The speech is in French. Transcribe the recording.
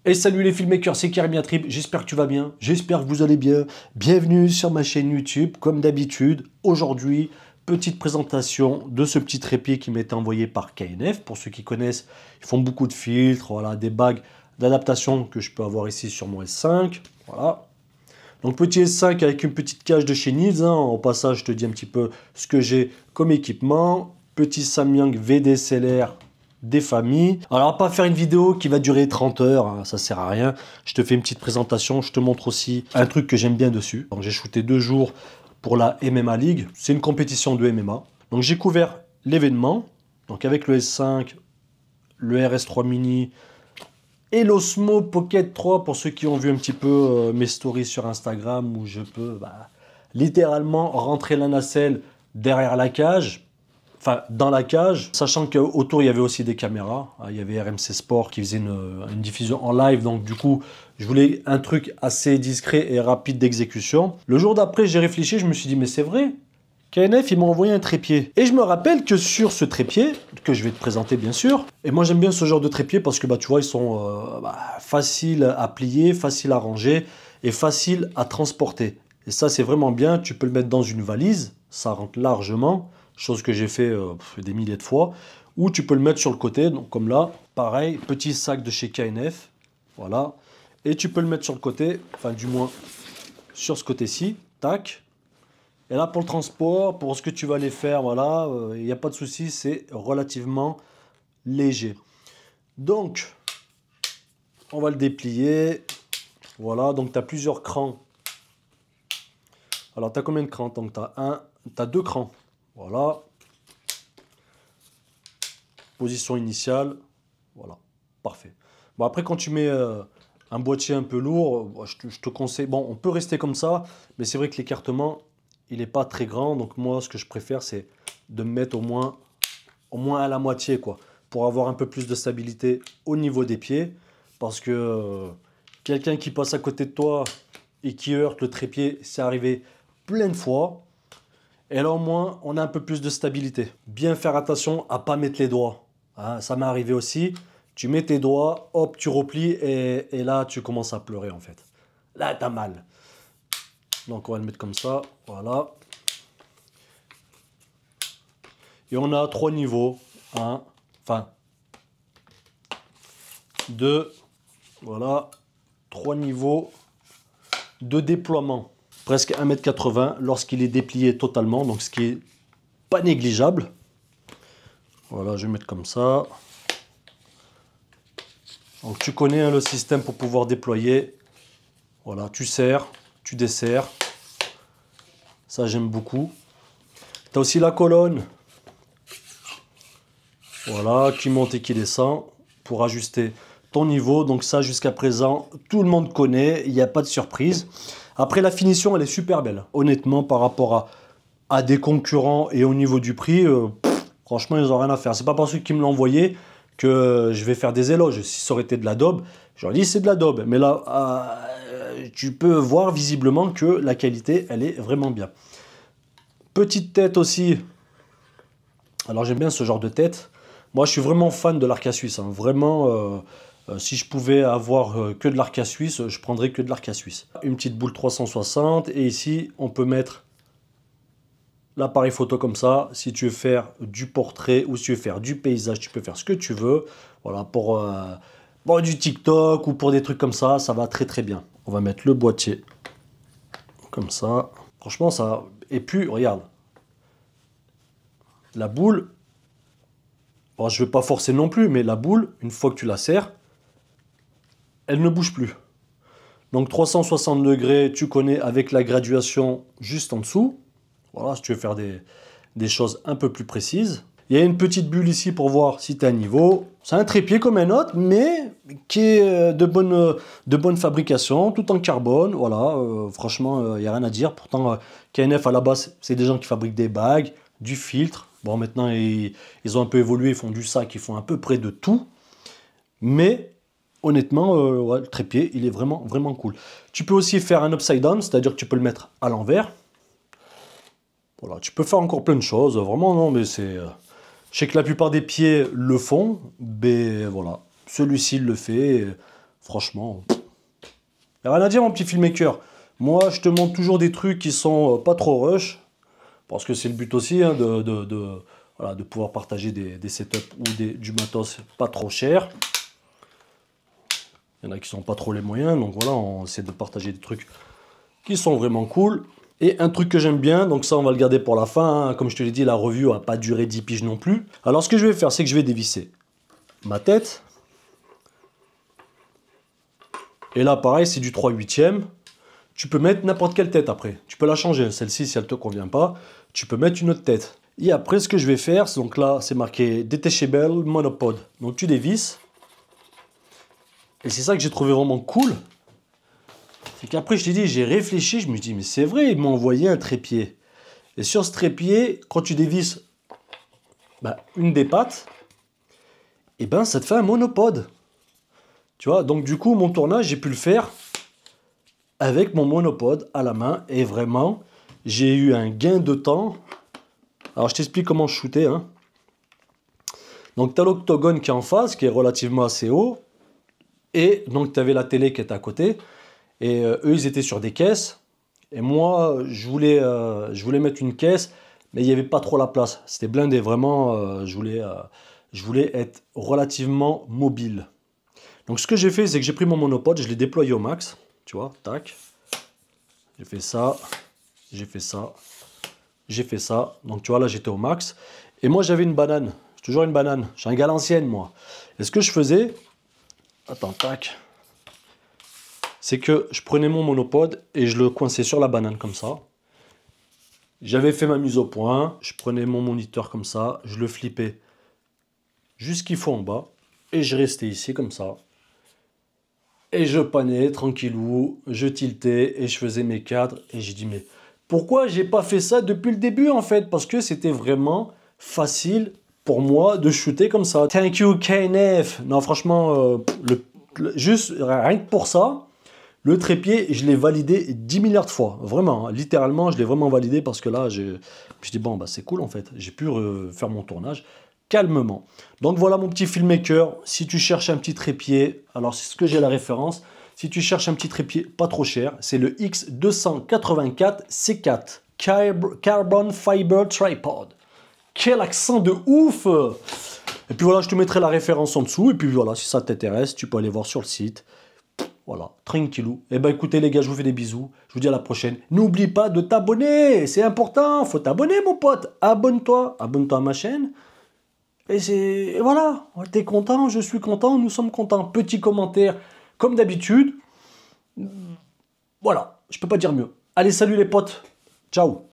Et salut les filmmakers, c'est Karim Trip, j'espère que tu vas bien, j'espère que vous allez bien. Bienvenue sur ma chaîne YouTube, comme d'habitude. Aujourd'hui, petite présentation de ce petit trépied qui m'était envoyé par KNF. Pour ceux qui connaissent, ils font beaucoup de filtres, voilà, des bagues d'adaptation que je peux avoir ici sur mon S5. Voilà. Donc petit S5 avec une petite cage de chez Needs. Au passage, je te dis un petit peu ce que j'ai comme équipement. Petit Samyang VDSLR des familles. Alors, on va pas faire une vidéo qui va durer 30 heures, hein, ça sert à rien. Je te fais une petite présentation, je te montre aussi un truc que j'aime bien dessus. Donc, j'ai shooté 2 jours pour la MMA League. C'est une compétition de MMA. Donc, j'ai couvert l'événement. Donc, avec le S5, le RS3 Mini et l'Osmo Pocket 3 pour ceux qui ont vu un petit peu mes stories sur Instagram où je peux littéralement rentrer la nacelle derrière la cage. Enfin, dans la cage, sachant qu'autour, il y avait aussi des caméras. Il y avait RMC Sport qui faisait une diffusion en live. Donc, du coup, je voulais un truc assez discret et rapide d'exécution. Le jour d'après, j'ai réfléchi. Je me suis dit, mais c'est vrai, KNF, il m'a envoyé un trépied. Et je me rappelle que sur ce trépied, que je vais te présenter, bien sûr, et moi, j'aime bien ce genre de trépied parce que, tu vois, ils sont faciles à plier, faciles à ranger et faciles à transporter. Et ça, c'est vraiment bien. Tu peux le mettre dans une valise. Ça rentre largement. Chose que j'ai fait des milliers de fois, ou tu peux le mettre sur le côté, donc comme là, pareil, petit sac de chez KNF, voilà, et tu peux le mettre sur le côté, enfin du moins sur ce côté-ci, tac, et là pour le transport, pour ce que tu vas aller faire, voilà, il n'y a pas de souci, c'est relativement léger. Donc, on va le déplier, voilà, donc tu as plusieurs crans. Alors, tu as combien de crans? Donc, tu as 2 crans. Voilà. Position initiale. Voilà. Parfait. Bon, après, quand tu mets un boîtier un peu lourd, je te conseille... Bon, on peut rester comme ça, mais c'est vrai que l'écartement, il n'est pas très grand. Donc, moi, ce que je préfère, c'est de me mettre au moins à la moitié, quoi, pour avoir un peu plus de stabilité au niveau des pieds. Parce que quelqu'un qui passe à côté de toi et qui heurte le trépied, c'est arrivé plein de fois. Et là, au moins, on a un peu plus de stabilité. Bien faire attention à ne pas mettre les doigts. Hein, ça m'est arrivé aussi. Tu mets tes doigts, hop, tu replies et là, tu commences à pleurer, en fait. Là, tu as mal. Donc, on va le mettre comme ça. Voilà. Et on a 3 niveaux. 1, enfin, 2, voilà. 3 niveaux de déploiement. Presque 1,80 m lorsqu'il est déplié totalement, donc ce qui est pas négligeable. Voilà, je vais mettre comme ça. Donc tu connais hein, le système pour pouvoir déployer. Voilà, tu serres, tu desserres. Ça, j'aime beaucoup. Tu as aussi la colonne. Voilà, qui monte et qui descend pour ajuster ton niveau. Donc ça, jusqu'à présent, tout le monde connaît. Il n'y a pas de surprise. Après, la finition, elle est super belle. Honnêtement, par rapport à des concurrents et au niveau du prix, franchement, ils n'ont rien à faire. C'est pas parce qu'ils me l'ont envoyé que je vais faire des éloges. Si ça aurait été de l'adobe, j'aurais dit c'est de l'adobe. Mais là, tu peux voir visiblement que la qualité, elle est vraiment bien. Petite tête aussi. Alors, j'aime bien ce genre de tête. Moi, je suis vraiment fan de l'arca suisse. Hein. Vraiment... si je pouvais avoir que de l'arca suisse, je prendrais que de l'arca suisse. Une petite boule 360 et ici on peut mettre l'appareil photo comme ça. Si tu veux faire du portrait ou si tu veux faire du paysage, tu peux faire ce que tu veux. Voilà, pour du TikTok ou pour des trucs comme ça, ça va très très bien. On va mettre le boîtier comme ça. Franchement ça... Et puis regarde, la boule, bon, je ne vais pas forcer non plus, mais la boule, une fois que tu la serres, elle ne bouge plus. Donc 360 degrés, tu connais avec la graduation juste en dessous. Voilà, si tu veux faire des choses un peu plus précises. Il y a une petite bulle ici pour voir si tu es à niveau. C'est un trépied comme un autre, mais qui est de bonne fabrication, tout en carbone. Voilà, franchement, il n'y a rien à dire. Pourtant, KNF à la base, c'est des gens qui fabriquent des bagues, du filtre. Bon, maintenant, ils ont un peu évolué, ils font du sac, ils font à peu près de tout. Mais... honnêtement, ouais, le trépied, il est vraiment, vraiment cool. Tu peux aussi faire un upside down, c'est-à-dire que tu peux le mettre à l'envers. Voilà, tu peux faire encore plein de choses. Vraiment, non, mais c'est... je sais que la plupart des pieds le font, mais voilà. Celui-ci, il le fait. Franchement, y a rien à dire, mon petit filmmaker. Moi, je te montre toujours des trucs qui sont pas trop rush. Parce que c'est le but aussi, hein, voilà, de pouvoir partager des setups ou du matos pas trop cher. Il y en a qui sont pas trop les moyens. Donc voilà, on essaie de partager des trucs qui sont vraiment cool. Et un truc que j'aime bien, donc ça on va le garder pour la fin, hein. Comme je te l'ai dit, la revue va pas durer 10 piges non plus. Alors ce que je vais faire, c'est que je vais dévisser ma tête. Et là pareil, c'est du 3/8e. Tu peux mettre n'importe quelle tête après. Tu peux la changer, celle-ci si elle te convient pas. Tu peux mettre une autre tête. Et après ce que je vais faire, donc là c'est marqué Detachable Monopod. Donc tu dévisses. Et c'est ça que j'ai trouvé vraiment cool. C'est qu'après, je t'ai dit, j'ai réfléchi, je me dis, mais c'est vrai, ils m'ont envoyé un trépied. Et sur ce trépied, quand tu dévisses une des pattes, et ben ça te fait un monopode. Tu vois, donc du coup, mon tournage, j'ai pu le faire avec mon monopode à la main. Et vraiment, j'ai eu un gain de temps. Alors, je t'explique comment je shootais. Hein. Donc, tu as l'octogone qui est en face, qui est relativement assez haut. Et donc, tu avais la télé qui était à côté. Et eux, ils étaient sur des caisses. Et moi, je voulais mettre une caisse, mais il n'y avait pas trop la place. C'était blindé, vraiment. Je voulais être relativement mobile. Donc, ce que j'ai fait, c'est que j'ai pris mon monopode, je l'ai déployé au max. Tu vois, tac. J'ai fait ça, j'ai fait ça, j'ai fait ça. Donc, tu vois, là, j'étais au max. Et moi, j'avais une banane. J'ai toujours une banane. Je suis un gars à l'ancienne, moi. Et ce que je faisais... Attends, tac... c'est que je prenais mon monopode et je le coinçais sur la banane comme ça. J'avais fait ma mise au point, je prenais mon moniteur comme ça, je le flippais jusqu'il faut en bas et je restais ici comme ça. Et je panais tranquillou, je tiltais et je faisais mes cadres et j'ai dit mais pourquoi j'ai pas fait ça depuis le début en fait? Parce que c'était vraiment facile pour moi de shooter comme ça. Thank you KNF. Non franchement, juste rien que pour ça. Le trépied, je l'ai validé 10 milliards de fois. Vraiment, hein, littéralement, je l'ai vraiment validé parce que là, je dis, bon, bah, c'est cool en fait. J'ai pu faire mon tournage calmement. Donc voilà mon petit filmmaker. Si tu cherches un petit trépied, alors c'est ce que j'ai la référence. Si tu cherches un petit trépied pas trop cher, c'est le X284 C4 Carbon Fiber Tripod. Quel accent de ouf! Et puis voilà, je te mettrai la référence en dessous. Et puis voilà, si ça t'intéresse, tu peux aller voir sur le site. Voilà, tranquillou. Eh ben écoutez les gars, je vous fais des bisous. Je vous dis à la prochaine. N'oublie pas de t'abonner, c'est important. Faut t'abonner mon pote. Abonne-toi à ma chaîne. Et voilà, t'es content, je suis content, nous sommes contents. Petit commentaire, comme d'habitude. Voilà, je peux pas dire mieux. Allez, salut les potes. Ciao.